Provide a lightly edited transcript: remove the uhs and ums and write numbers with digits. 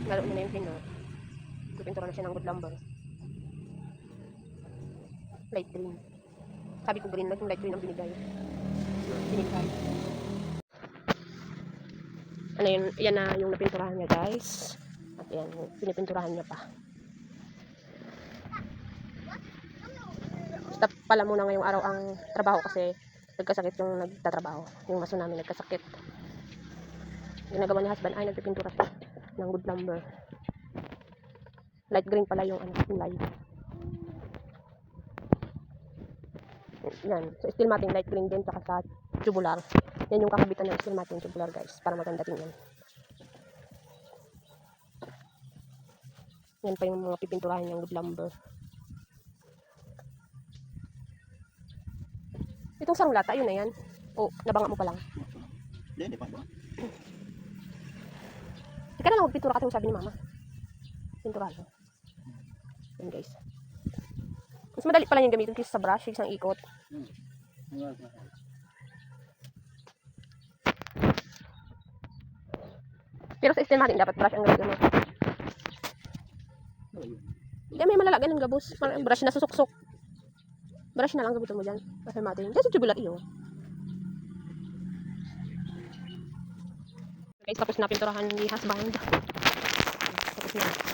Lalo na yung pin, no? Pipintura na siya ng wood lumber. Light green. Sabi ko green, naging light green ang binigay. Ano yun, yan na yung napinturahan niya, guys. At yan, pinipinturahan niya pa. Stop pala muna ngayong araw ang trabaho kasi nagkasakit yung nagtatrabaho. Yung maso namin nagkasakit. Ginagawa ni husband ay nagpipintura siya ng wood lumber. Light green pala yung kulay. Yan. So, steel matting light green din, saka sa tubular. Yan yung kakabitan ng steel matting tubular, guys. Para maganda tingnan. Yan pa yung mga pipinturahan ng wood lumber. Itong sarong lata, yun na yan. O, nabanga mo pa lang. Hindi pa. Ika na lang magpintura ka, sabi ni mama. Pinturahan mo. Yan, guys. Mas madali pala yung gamitin kaysa sa brush, isang ikot. Pero sa steel matting, dapat brush ang gawin mo. Hindi, may malalagyan ng gabos. Brush na susuksok. Brush na lang gamitin mo dyan. Steel matting. Dito sa tubular iyo. Guys, tapos na pinturahan ni husband. Tapos na.